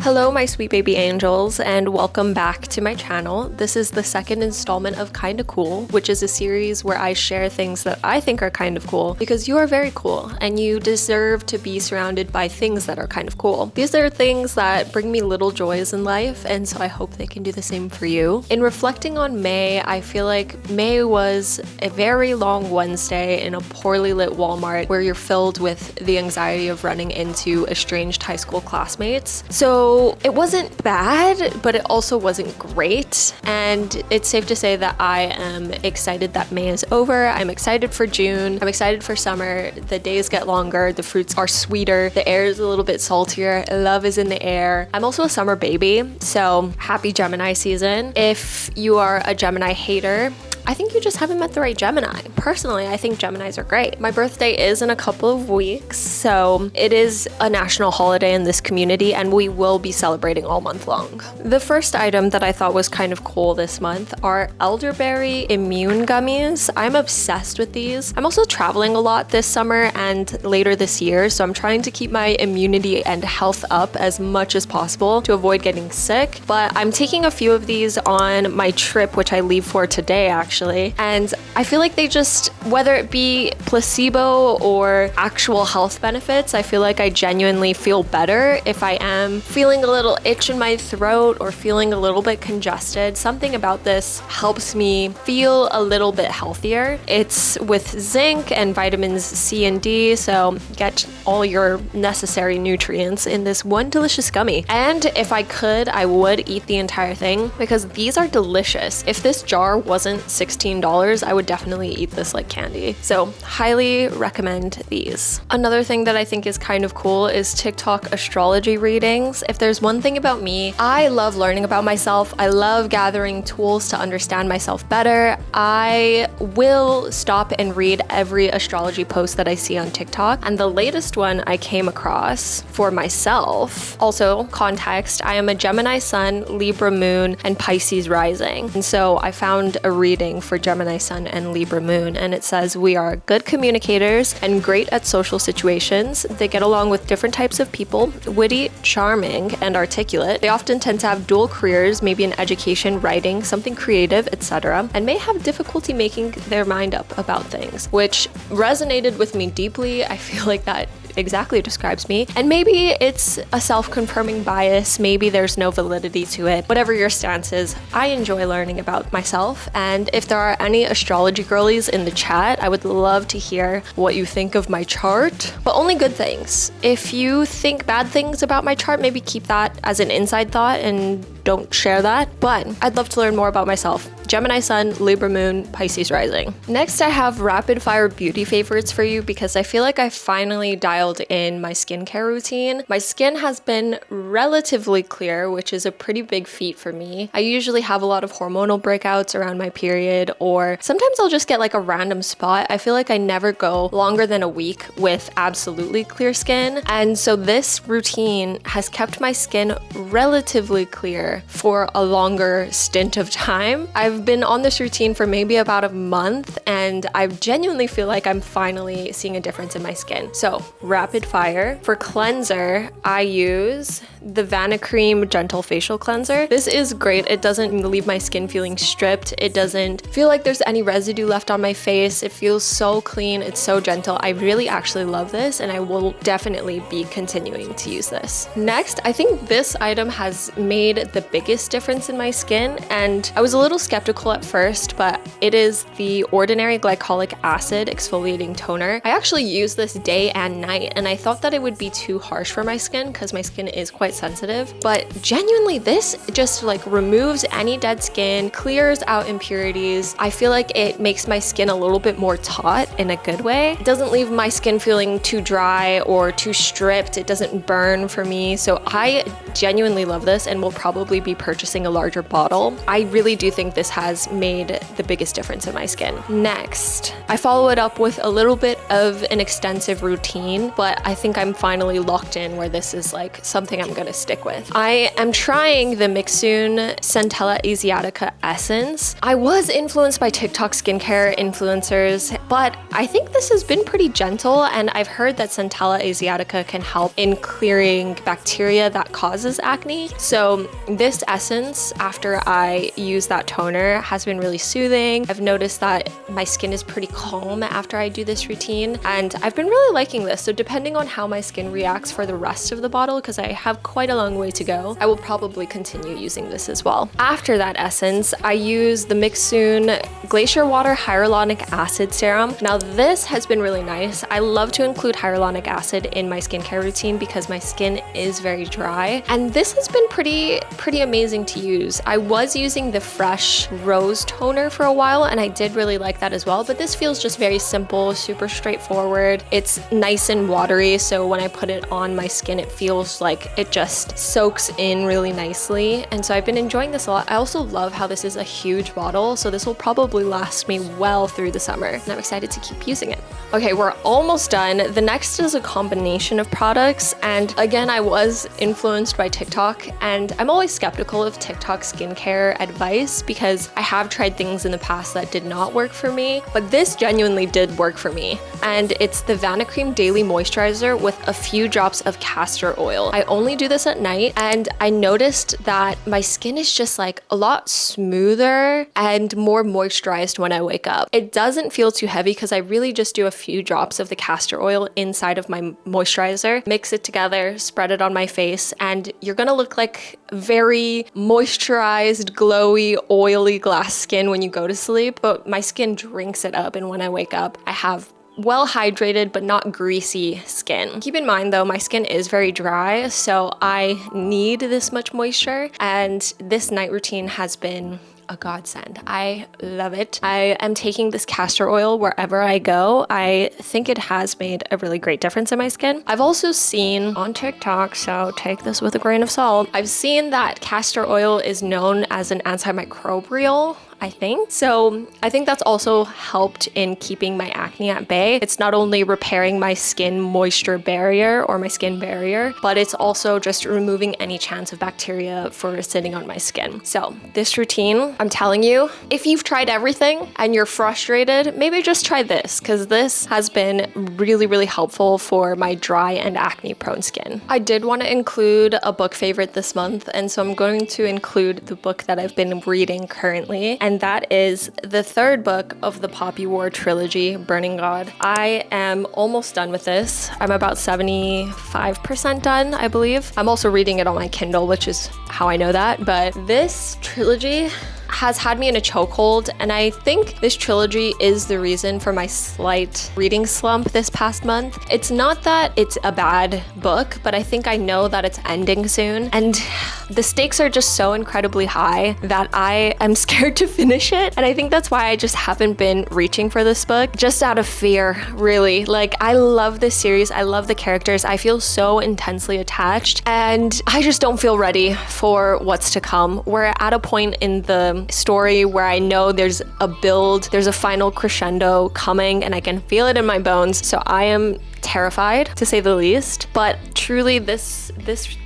Hello, my sweet baby angels, and welcome back to my channel. This is the second installment of Kinda Cool, which is a series where I share things that I think are kind of cool because you are very cool and you deserve to be surrounded by things that are kind of cool. These are things that bring me little joys in life, and so I hope they can do the same for you. In reflecting on May, I feel like May was a very long Wednesday in a poorly lit Walmart where you're filled with the anxiety of running into estranged high school classmates. So it wasn't bad, but it also wasn't great. And it's safe to say that I am excited that May is over. I'm excited for June. I'm excited for summer. The days get longer. The fruits are sweeter. The air is a little bit saltier. Love is in the air. I'm also a summer baby, so happy Gemini season. If you are a Gemini hater, I think you just haven't met the right Gemini. Personally, I think Geminis are great. My birthday is in a couple of weeks, so it is a national holiday in this community and we will be celebrating all month long. The first item that I thought was kind of cool this month are Elderberry immune gummies. I'm obsessed with these. I'm also traveling a lot this summer and later this year, so I'm trying to keep my immunity and health up as much as possible to avoid getting sick. But I'm taking a few of these on my trip, which I leave for today actually. And I feel like they just, whether it be placebo or actual health benefits, I feel like I genuinely feel better if I am feeling a little itch in my throat or feeling a little bit congested. Something about this helps me feel a little bit healthier. It's with zinc and vitamins C and D, so get all your necessary nutrients in this one delicious gummy. And if I could, I would eat the entire thing because these are delicious. If this jar wasn't $16, I would definitely eat this like candy. So highly recommend these. Another thing that I think is kind of cool is TikTok astrology readings. If there's one thing about me, I love learning about myself. I love gathering tools to understand myself better. I will stop and read every astrology post that I see on TikTok. And the latest one I came across for myself, also context, I am a Gemini sun, Libra moon, and Pisces rising. And so I found a reading for Gemini sun and Libra moon, and it says we are good communicators and great at social situations. They get along with different types of people, witty, charming, and articulate. They often tend to have dual careers, maybe in education, writing, something creative, etc., and may have difficulty making their mind up about things, which resonated with me deeply. I feel like that exactly describes me. And maybe it's a self-confirming bias, maybe there's no validity to it. Whatever your stance is, I enjoy learning about myself. And if there are any astrology girlies in the chat, I would love to hear what you think of my chart, but only good things. If you think bad things about my chart, maybe keep that as an inside thought and don't share that. But I'd love to learn more about myself. Gemini sun, Libra moon, Pisces rising. Next, I have rapid fire beauty favorites for you because I feel like I finally dialed in my skincare routine. My skin has been relatively clear, which is a pretty big feat for me. I usually have a lot of hormonal breakouts around my period, or sometimes I'll just get like a random spot. I feel like I never go longer than a week with absolutely clear skin. And so this routine has kept my skin relatively clear for a longer stint of time. I've been on this routine for maybe about a month and I genuinely feel like I'm finally seeing a difference in my skin. So rapid fire. For cleanser, I use the Vanicream Gentle Facial Cleanser. This is great. It doesn't leave my skin feeling stripped. It doesn't feel like there's any residue left on my face. It feels so clean. It's so gentle. I really actually love this and I will definitely be continuing to use this. Next, I think this item has made the biggest difference in my skin, and I was a little skeptical at first, but it is the Ordinary Glycolic Acid Exfoliating Toner. I actually use this day and night, and I thought that it would be too harsh for my skin because my skin is quite sensitive, but genuinely this just like removes any dead skin, clears out impurities. I feel like it makes my skin a little bit more taut in a good way. It doesn't leave my skin feeling too dry or too stripped. It doesn't burn for me. So I genuinely love this and will probably probably be purchasing a larger bottle. I really do think this has made the biggest difference in my skin. Next, I follow it up with a little bit of an extensive routine, but I think I'm finally locked in where this is like something I'm gonna stick with. I am trying the Mixune Centella Asiatica Essence. I was influenced by TikTok skincare influencers, but I think this has been pretty gentle, and I've heard that Centella Asiatica can help in clearing bacteria that causes acne. So this essence, after I use that toner, has been really soothing. I've noticed that my skin is pretty calm after I do this routine, and I've been really liking this. So depending on how my skin reacts for the rest of the bottle, because I have quite a long way to go, I will probably continue using this as well. After that essence, I use the Mixune Glacier Water Hyaluronic Acid Serum. Now this has been really nice. I love to include hyaluronic acid in my skincare routine because my skin is very dry, and this has been pretty amazing to use. I was using the Fresh Rose Toner for a while, and I did really like that as well, but this feels just very simple, super straightforward. It's nice and watery, so when I put it on my skin, it feels like it just soaks in really nicely, and so I've been enjoying this a lot. I also love how this is a huge bottle, so this will probably last me well through the summer, and I'm excited to keep using it. Okay, we're almost done. The next is a combination of products, and again, I was influenced by TikTok, and I'm always skeptical of TikTok skincare advice because I have tried things in the past that did not work for me, but this genuinely did work for me, and it's the Vanicream Daily Moisturizer with a few drops of castor oil. I only do this at night, and I noticed that my skin is just like a lot smoother and more moisturized when I wake up. It doesn't feel too heavy because I really just do a few drops of the castor oil inside of my moisturizer, mix it together, spread it on my face, and you're gonna look like very moisturized, glowy, oily glass skin when you go to sleep, but my skin drinks it up, and when I wake up, I have well hydrated but not greasy skin. Keep in mind though, my skin is very dry, so I need this much moisture, and this night routine has been a godsend. I love it. I am taking this castor oil wherever I go. I think it has made a really great difference in my skin. I've also seen on TikTok, so take this with a grain of salt, I've seen that castor oil is known as an antimicrobial, I think. So I think that's also helped in keeping my acne at bay. It's not only repairing my skin moisture barrier or my skin barrier, but it's also just removing any chance of bacteria for sitting on my skin. So this routine, I'm telling you, if you've tried everything and you're frustrated, maybe just try this, because this has been really helpful for my dry and acne prone skin. I did want to include a book favorite this month, and so I'm going to include the book that I've been reading currently, and that is the third book of the Poppy War trilogy, Burning God. I am almost done with this. I'm about 75% done, I believe. I'm also reading it on my Kindle, which is how I know that, but this trilogy has had me in a chokehold, and I think this trilogy is the reason for my slight reading slump this past month. It's not that it's a bad book, but I think I know that it's ending soon, and the stakes are just so incredibly high that I am scared to finish it, and I think that's why I just haven't been reaching for this book, just out of fear, really. Like, I love this series, I love the characters, I feel so intensely attached, and I just don't feel ready for what's to come. We're at a point in the story where I know there's a build, there's a final crescendo coming, and I can feel it in my bones, so I am terrified, to say the least. But truly, this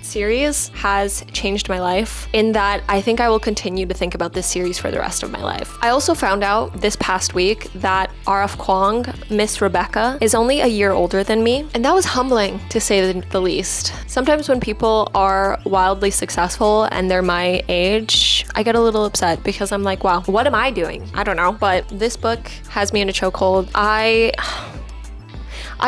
series has changed my life in that I think I will continue to think about this series for the rest of my life. I also found out this past week that R.F. Kuang, Miss Rebecca, is only a year older than me, and that was humbling, to say the least. Sometimes when people are wildly successful and they're my age, I get a little upset because I'm like, wow, what am I doing? I don't know. But this book has me in a chokehold. I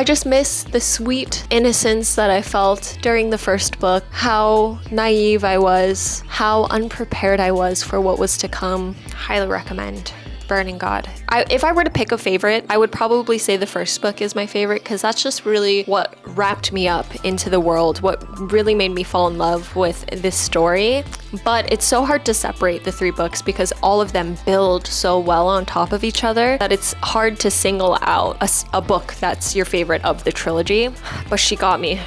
just miss the sweet innocence that I felt during the first book, how naive I was, how unprepared I was for what was to come. Highly recommend Burning God. If I were to pick a favorite, I would probably say the first book is my favorite, because that's just really what wrapped me up into the world, what really made me fall in love with this story. but it's so hard to separate the 3 books because all of them build so well on top of each other that it's hard to single out a book that's your favorite of the trilogy. But she got me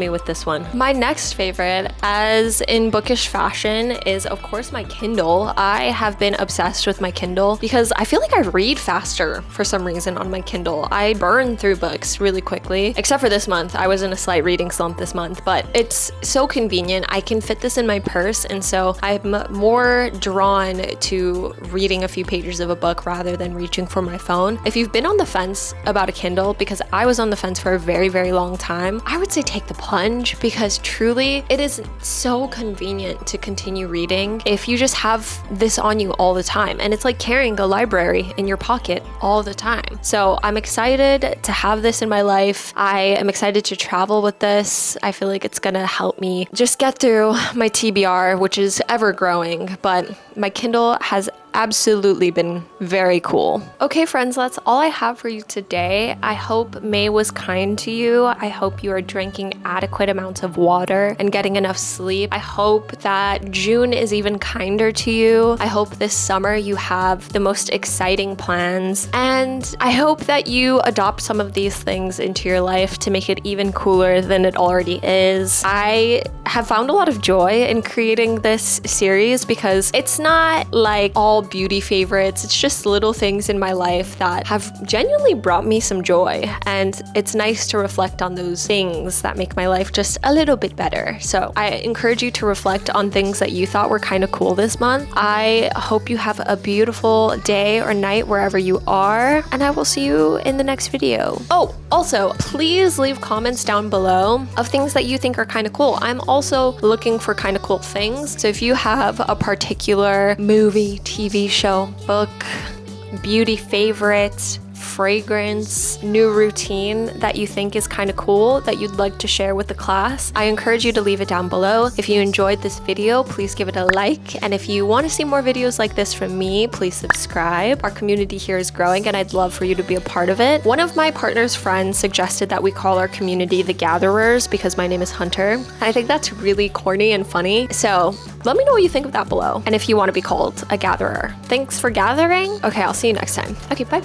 with this one. My next favorite, as in bookish fashion, is of course my Kindle. I have been obsessed with my Kindle because I feel like I read faster for some reason on my Kindle. I burn through books really quickly, except for this month. I was in a slight reading slump this month, but it's so convenient. I can fit this in my purse, and so I'm more drawn to reading a few pages of a book rather than reaching for my phone. If you've been on the fence about a Kindle, because I was on the fence for a very, very long time, I would say take the plunge, because truly it is so convenient to continue reading if you just have this on you all the time. And it's like carrying a library in your pocket all the time. So I'm excited to have this in my life. I am excited to travel with this. I feel like it's gonna help me just get through my TBR, which is ever growing, but my Kindle has absolutely been very cool. Okay friends, that's all I have for you today. I hope May was kind to you. I hope you are drinking adequate amounts of water and getting enough sleep. I hope that June is even kinder to you. I hope this summer you have the most exciting plans, and I hope that you adopt some of these things into your life to make it even cooler than it already is. I have found a lot of joy in creating this series because it's not like all beauty favorites. It's just little things in my life that have genuinely brought me some joy, and it's nice to reflect on those things that make my life just a little bit better. So I encourage you to reflect on things that you thought were kind of cool this month. I hope you have a beautiful day or night wherever you are, and I will see you in the next video. Oh, also, please leave comments down below of things that you think are kind of cool. I'm also looking for kind of cool things. So if you have a particular movie, TV show, book, beauty favorite, fragrance, new routine that you think is kind of cool that you'd like to share with the class, I encourage you to leave it down below. If you enjoyed this video, please give it a like. And if you want to see more videos like this from me, please subscribe. Our community here is growing and I'd love for you to be a part of it. One of my partner's friends suggested that we call our community the Gatherers because my name is Hunter. And I think that's really corny and funny. So let me know what you think of that below. And if you want to be called a gatherer. Thanks for gathering. Okay, I'll see you next time. Okay, bye.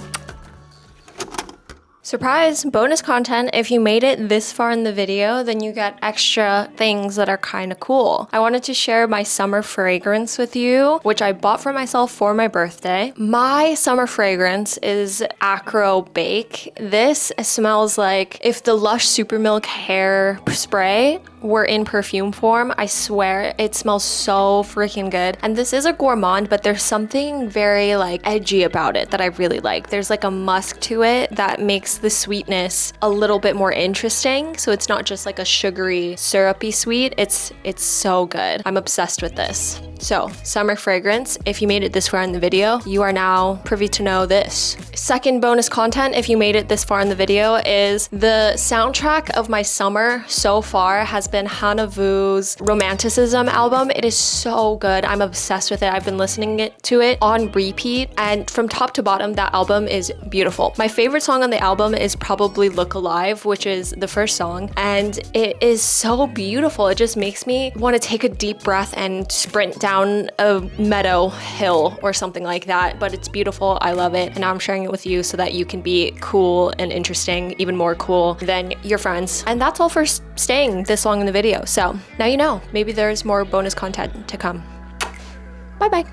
Surprise! Bonus content. If you made it this far in the video, then you get extra things that are kind of cool. I wanted to share my summer fragrance with you, which I bought for myself for my birthday. My summer fragrance is Acro Bake. This smells like if the Lush Super Milk hair spray were in perfume form. I swear it smells so freaking good. And this is a gourmand, but there's something very like edgy about it that I really like. There's like a musk to it that makes the sweetness a little bit more interesting. So it's not just like a sugary, syrupy sweet. It's so good. I'm obsessed with this. So, summer fragrance, if you made it this far in the video, you are now privy to know this. Second bonus content, if you made it this far in the video, is the soundtrack of my summer so far has been Hannah Vu's Romanticism album. It is so good. I'm obsessed with it. I've been listening to it on repeat, and from top to bottom, that album is beautiful. My favorite song on the album is probably Look Alive, which is the first song, and it is so beautiful. It just makes me want to take a deep breath and sprint down a meadow hill or something like that, but it's beautiful. I love it, and now I'm sharing it with you so that you can be cool and interesting, even more cool than your friends. And that's all for staying this long in the video. So now you know, maybe there's more bonus content to come. Bye bye.